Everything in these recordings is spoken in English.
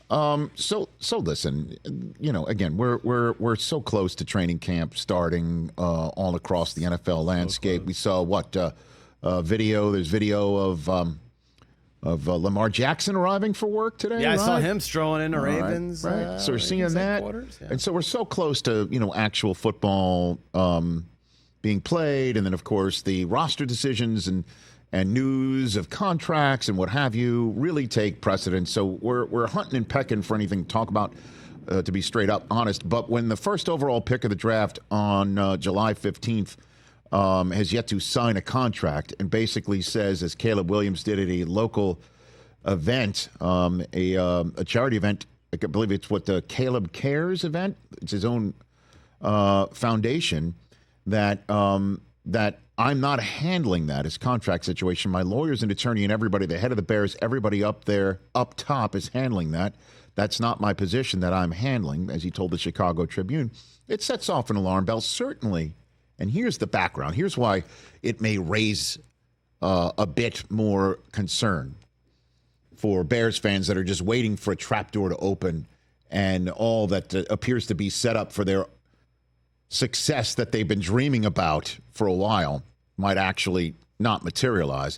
So listen, again, we're so close to training camp starting all across the NFL landscape. We saw video. There's video of Lamar Jackson arriving for work today. Yeah, right? I saw him strolling into Ravens. Right. So we're seeing that, yeah. and so we're so close to actual football being played, and then of course the roster decisions and news of contracts and what have you really take precedence. So we're hunting and pecking for anything to talk about, to be straight up honest. But when the first overall pick of the draft on July 15th has yet to sign a contract and basically says, as Caleb Williams did at a local event, a charity event, I believe it's what the Caleb Cares event, it's his own foundation, that I'm not handling that as contract situation. My lawyers and attorney and everybody, the head of the Bears, everybody up there, up top is handling that. That's not my position that I'm handling, as he told the Chicago Tribune. It sets off an alarm bell, certainly. And here's the background. Here's why it may raise a bit more concern for Bears fans that are just waiting for a trapdoor to open and all that appears to be set up for their success that they've been dreaming about for a while might actually not materialize,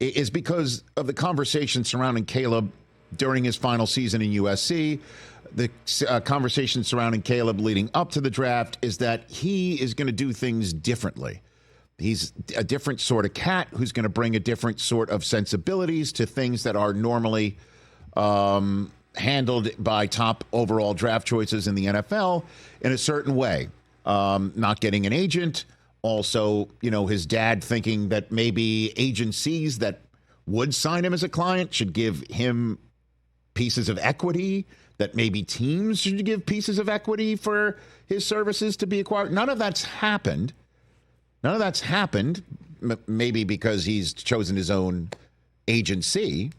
is because of the conversation surrounding Caleb during his final season in USC. The conversation surrounding Caleb leading up to the draft is that he is going to do things differently. He's a different sort of cat who's going to bring a different sort of sensibilities to things that are normally handled by top overall draft choices in the NFL in a certain way. Not getting an agent. Also, his dad thinking that maybe agencies that would sign him as a client should give him pieces of equity, that maybe teams should give pieces of equity for his services to be acquired. None of that's happened. Maybe because he's chosen his own agency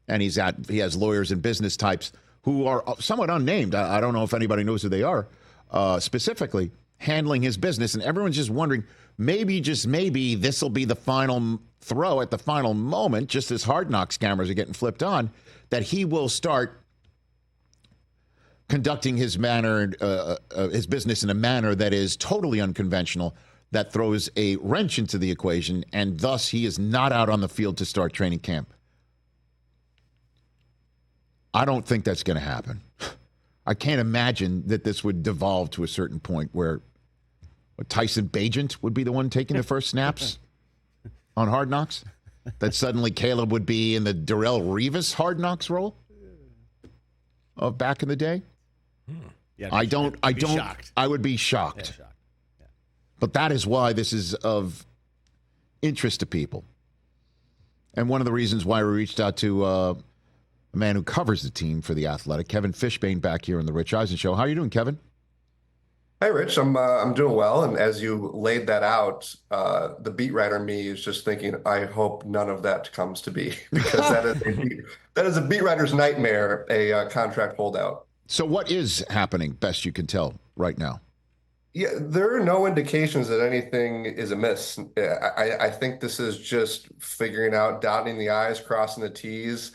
and he has lawyers and business types who are somewhat unnamed. I don't know if anybody knows who they are specifically, handling his business, and everyone's just wondering, maybe, just maybe, this will be the final throw at the final moment, just as Hard Knocks cameras are getting flipped on, that he will start conducting his business in a manner that is totally unconventional, that throws a wrench into the equation, and thus he is not out on the field to start training camp. I don't think that's going to happen. I can't imagine that this would devolve to a certain point where Tyson Bagent would be the one taking the first snaps on Hard Knocks. That suddenly Caleb would be in the Darrelle Revis Hard Knocks role of back in the day. Yeah, I would be shocked. Yeah, shocked. Yeah. But that is why this is of interest to people. And one of the reasons why we reached out to a man who covers the team for The Athletic, Kevin Fishbain, back here on the Rich Eisen Show. How are you doing, Kevin? Hey, Rich, I'm doing well. And as you laid that out, the beat writer in me is just thinking, I hope none of that comes to be, because that is a beat writer's nightmare, a contract holdout. So what is happening, best you can tell, right now? Yeah, there are no indications that anything is amiss. I think this is just figuring out, dotting the I's, crossing the T's.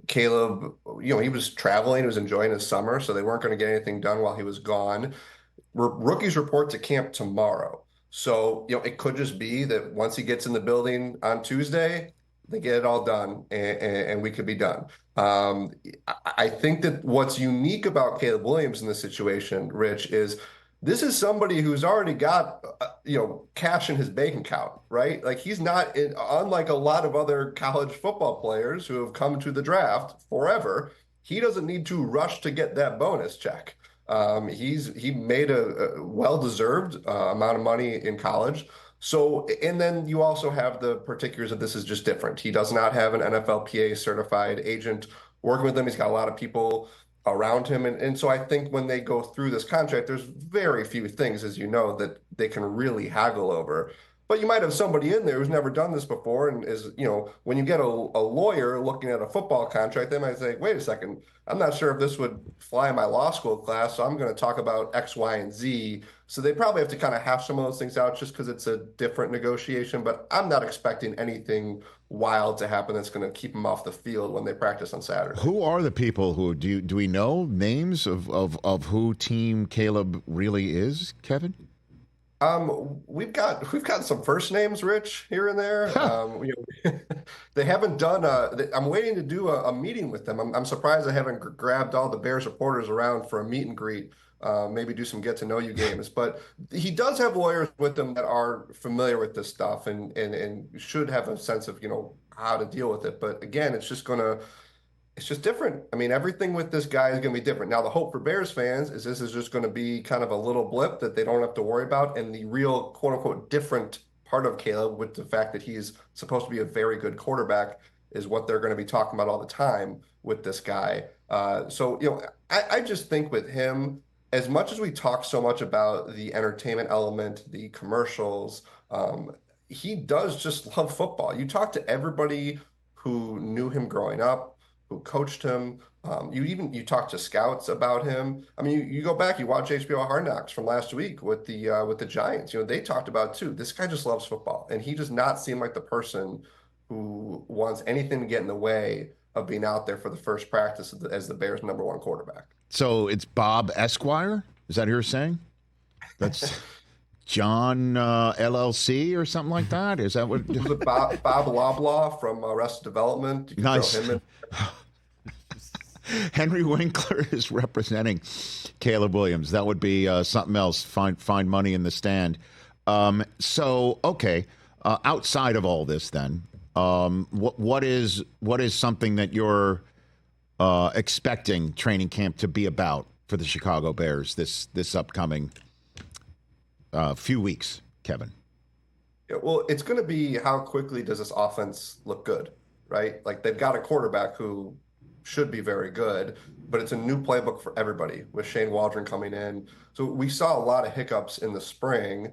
Caleb, he was traveling, he was enjoying his summer, so they weren't going to get anything done while he was gone. Rookies report to camp tomorrow. So, it could just be that once he gets in the building on Tuesday, they get it all done and we could be done. I think that what's unique about Caleb Williams in this situation, Rich, is this is somebody who's already got, cash in his bank account, right? Like, he's not, unlike a lot of other college football players who have come to the draft forever, he doesn't need to rush to get that bonus check. He made a well-deserved amount of money in college. So, and then you also have the particulars of this is just different. He does not have an NFLPA certified agent working with him. He's got a lot of people around him. And so I think when they go through this contract, there's very few things, as you know, that they can really haggle over. But you might have somebody in there who's never done this before and is, when you get a lawyer looking at a football contract, they might say, wait a second, I'm not sure if this would fly in my law school class, so I'm going to talk about X, Y, and Z. So they probably have to kind of hash some of those things out just because it's a different negotiation. But I'm not expecting anything wild to happen that's going to keep them off the field when they practice on Saturday. Who are the people who do we know names of who Team Caleb really is, Kevin? We've got some first names, Rich, here and there. They haven't done. I'm waiting to do a meeting with them. I'm surprised I haven't grabbed all the Bears reporters around for a meet and greet. Maybe do some get to know you games. But he does have lawyers with him that are familiar with this stuff and should have a sense of how to deal with it. But again, it's just different. I mean, everything with this guy is going to be different. Now, the hope for Bears fans is this is just going to be kind of a little blip that they don't have to worry about. And the real, quote unquote, different part of Caleb, with the fact that he's supposed to be a very good quarterback, is what they're going to be talking about all the time with this guy. I just think with him, as much as we talk so much about the entertainment element, the commercials, he does just love football. You talk to everybody who knew him growing up, who coached him. You talk to scouts about him. I mean, you go back, you watch HBO Hard Knocks from last week with the Giants. They talked about too. This guy just loves football, and he does not seem like the person who wants anything to get in the way of being out there for the first practice as the Bears' #1 quarterback. So it's Bob Esquire? Is that who you're saying? That's John LLC or something like that? Is that what? Was it Bob Loblaw from Arrested Development? You can Nice. throw him in. Henry Winkler is representing Caleb Williams. That would be something else. Find money in the stand. Okay. Outside of all this, then, what is something that you're expecting training camp to be about for the Chicago Bears this upcoming few weeks, Kevin? Yeah, well, it's going to be how quickly does this offense look good, right? Like they've got a quarterback who should be very good, but it's a new playbook for everybody with Shane Waldron coming in. So we saw a lot of hiccups in the spring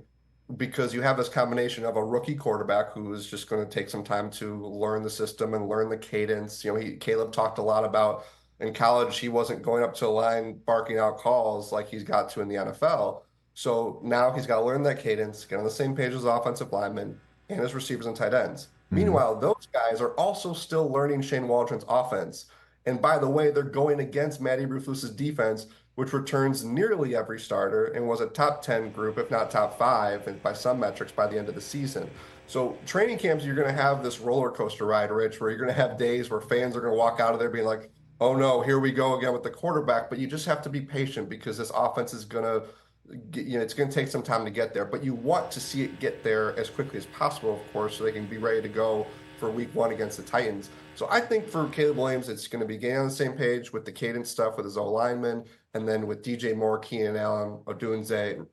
because you have this combination of a rookie quarterback who is just going to take some time to learn the system and learn the cadence. Caleb talked a lot about in college, he wasn't going up to the line barking out calls like he's got to in the NFL. So now he's got to learn that cadence, get on the same page as offensive linemen and his receivers and tight ends. Mm-hmm. Meanwhile, those guys are also still learning Shane Waldron's offense. And by the way, they're going against Matt Eberflus's defense, which returns nearly every starter and was a top 10 group, if not top 5, and by some metrics by the end of the season. So training camps, you're going to have this roller coaster ride, Rich, where you're going to have days where fans are going to walk out of there being like, oh no, here we go again with the quarterback. But you just have to be patient because this offense is going to, it's going to take some time to get there. But you want to see it get there as quickly as possible, of course, so they can be ready to go for week 1 against the Titans. So I think for Caleb Williams, it's going to be getting on the same page with the cadence stuff with his O-lineman, and then with DJ Moore, Keenan Allen, Odunze,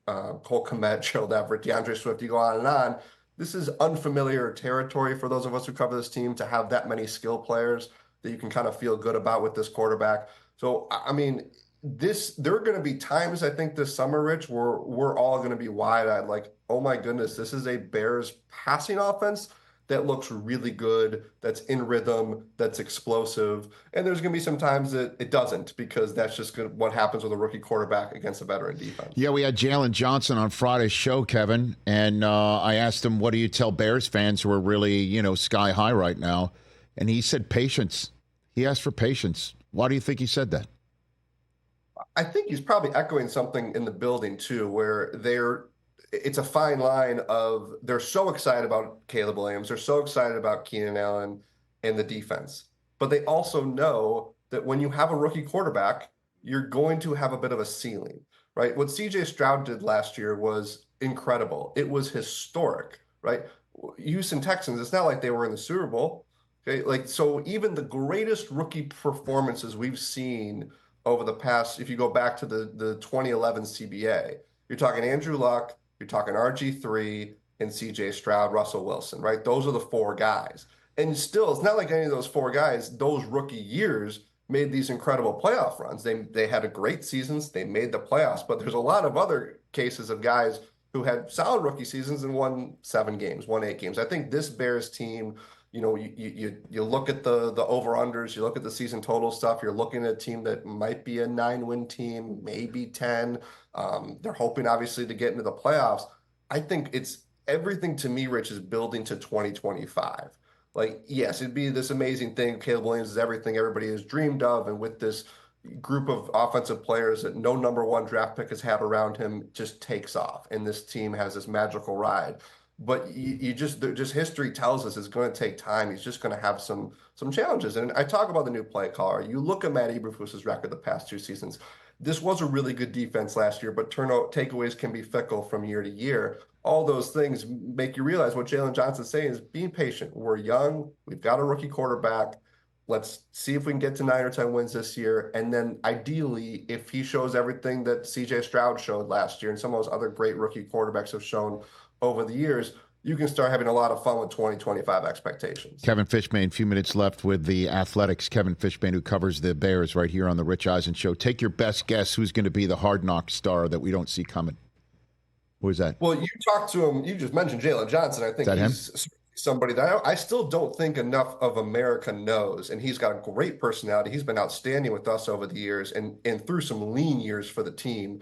Cole Kmet, Gerald Everett, DeAndre Swift, you go on and on. This is unfamiliar territory for those of us who cover this team to have that many skill players that you can kind of feel good about with this quarterback. So, I mean, there are going to be times, I think, this summer, Rich, where we're all going to be wide-eyed, like, oh my goodness, this is a Bears passing offense that looks really good, that's in rhythm, that's explosive. And there's going to be some times that it doesn't because that's just what happens with a rookie quarterback against a veteran defense. Yeah, we had Jaylen Johnson on Friday's show, Kevin, and I asked him, what do you tell Bears fans who are really, sky high right now? And he said patience. He asked for patience. Why do you think he said that? I think he's probably echoing something in the building, too, where it's a fine line of they're so excited about Caleb Williams, they're so excited about Keenan Allen and the defense, but they also know that when you have a rookie quarterback, you're going to have a bit of a ceiling, right? What CJ Stroud did last year was incredible. It was historic, right? Houston Texans, it's not like they were in the Super Bowl. Okay, so even the greatest rookie performances we've seen over the past, if you go back to the 2011 CBA, you're talking Andrew Luck, you're talking RG3 and CJ Stroud, Russell Wilson, right? Those are the 4 guys. And still, it's not like any of those 4 guys, those rookie years made these incredible playoff runs. They had a great seasons. They made the playoffs. But there's a lot of other cases of guys who had solid rookie seasons and won 7 games, won 8 games. I think this Bears team, you look at the over-unders, you look at the season total stuff, you're looking at a team that might be a 9-win team, maybe 10. They're hoping, obviously, to get into the playoffs. I think it's everything to me, Rich, is building to 2025. Like, yes, it'd be this amazing thing. Caleb Williams is everything everybody has dreamed of. And with this group of offensive players that no number 1 draft pick has had around him just takes off. And this team has this magical ride. But just history tells us it's going to take time. He's just going to have some challenges. And I talk about the new play caller. You look at Matt Eberflus's record the past 2 seasons. This was a really good defense last year, but takeaways can be fickle from year to year. All those things make you realize what Jaylen Johnson's saying is being patient. We're young. We've got a rookie quarterback. Let's see if we can get to 9 or 10 wins this year. And then ideally, if he shows everything that CJ Stroud showed last year and some of those other great rookie quarterbacks have shown over the years, you can start having a lot of fun with 2025 expectations. Kevin Fishbain, a few minutes left with the Athletics. Kevin Fishbain, who covers the Bears right here on the Rich Eisen Show. Take your best guess who's going to be the hard knock star that we don't see coming. Who is that? Well, you talked to him. You just mentioned Jaylen Johnson. I think he's somebody that I still don't think enough of America knows, and he's got a great personality. He's been outstanding with us over the years and through some lean years for the team.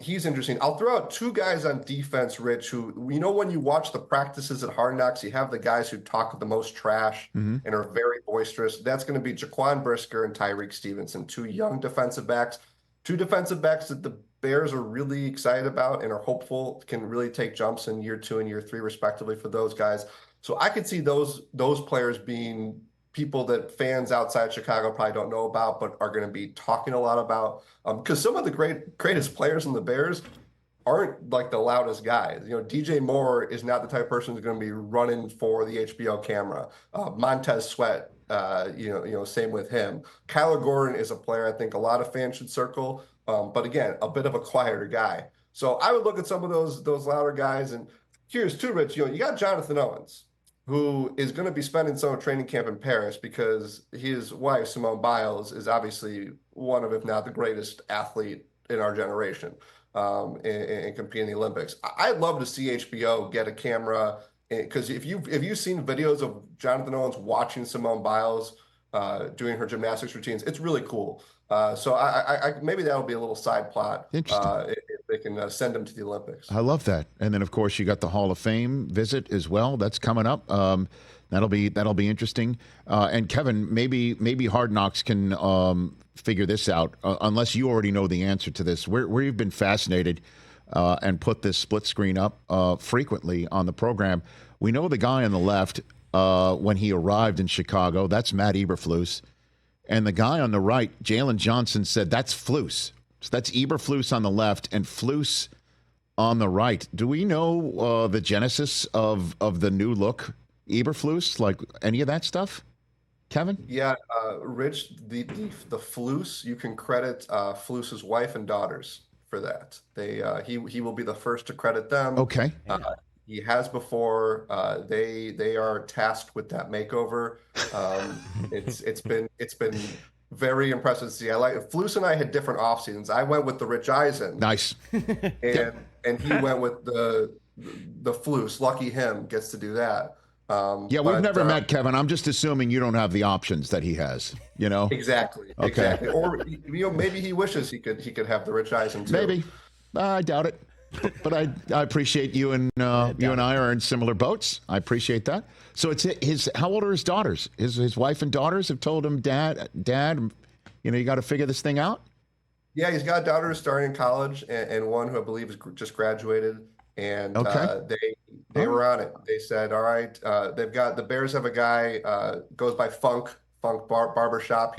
He's interesting. I'll throw out 2 guys on defense, Rich, who, when you watch the practices at Hard Knocks, you have the guys who talk the most trash and are very boisterous. That's going to be Jaquan Brisker and Tyreek Stevenson, 2 young defensive backs, 2 defensive backs that the Bears are really excited about and are hopeful can really take jumps in year 2 and year 3, respectively, for those guys. So I could see those players being people that fans outside Chicago probably don't know about, but are going to be talking a lot about. Because some of the greatest players in the Bears aren't like the loudest guys. DJ Moore is not the type of person who's going to be running for the HBO camera. Montez Sweat, same with him. Kyler Gordon is a player I think a lot of fans should circle. But again, a bit of a quieter guy. So I would look at some of those louder guys. And here's too, Rich, you got Jonathan Owens, who is going to be spending some of training camp in Paris because his wife, Simone Biles, is obviously one of, if not the greatest athlete in our generation and compete in the Olympics. I'd love to see HBO get a camera, because if you've seen videos of Jonathan Owens watching Simone Biles doing her gymnastics routines, it's really cool. So I maybe that'll be a little side plot. Interesting. If they can send him to the Olympics. I love that. And then, of course, you got the Hall of Fame visit as well. That's coming up. That'll be interesting. And Kevin, maybe Hard Knocks can figure this out, unless you already know the answer to this. Where you've been fascinated and put this split screen up frequently on the program. We know the guy on the left when he arrived in Chicago. That's Matt Eberflus. And the guy on the right, Jaylen Johnson, said that's Flus. So that's Eberflus on the left and Flus on the right. Do we know the genesis of the new look, Eberflus, like any of that stuff, Kevin? Yeah, Rich, the Flus, you can credit Flus's wife and daughters for that. He will be the first to credit them. Okay. He has before. They are tasked with that makeover. It's been very impressive to see. Flus and I had different off seasons. I went with the Rich Eisen. Nice. and he went with the Flus. Lucky him, gets to do that. We've never met, Kevin. I'm just assuming you don't have the options that he has. Exactly. Okay. Exactly. Or maybe he wishes he could have the Rich Eisen too. Maybe. I doubt it. But I appreciate you and I are in similar boats. I appreciate that. So it's his. How old are his daughters? His wife and daughters have told him, Dad, you got to figure this thing out. Yeah, he's got daughters starting in college and one who I believe is just graduated. And they were on it. They said, all right, the Bears have a guy goes by Funk Barbershop.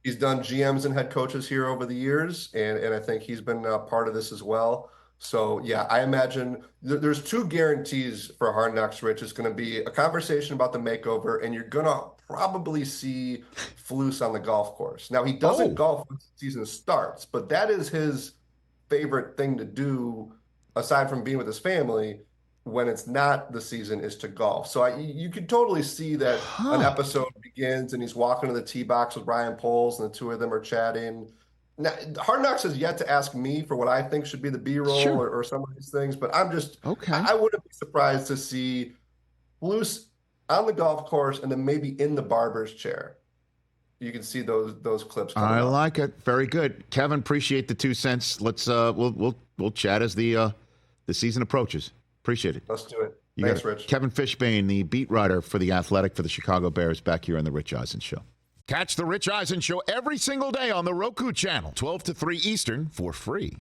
He's done GMs and head coaches here over the years, and I think he's been part of this as well. So, yeah, I imagine there's 2 guarantees for Hard Knocks, Rich. It's going to be a conversation about the makeover, and you're going to probably see Flus on the golf course. Now, he doesn't golf when the season starts, but that is his favorite thing to do, aside from being with his family, when it's not the season, is to golf. So you could totally see that an episode begins, and he's walking to the tee box with Ryan Poles, and the 2 of them are chatting. Now, Hard Knocks has yet to ask me for what I think should be the B-roll Sure. or some of these things, but I'm just Okay. I wouldn't be surprised to see Blues on the golf course and then maybe in the barber's chair. You can see those clips coming I up. like it. Very good, Kevin. Appreciate the 2 cents. Let's we'll chat as the season approaches. Appreciate it. Let's do it. You Thanks, got it. Rich. Kevin Fishbain, the beat writer for The Athletic for the Chicago Bears, back here on The Rich Eisen Show. Catch The Rich Eisen Show every single day on the Roku channel, 12 to 3 Eastern, for free.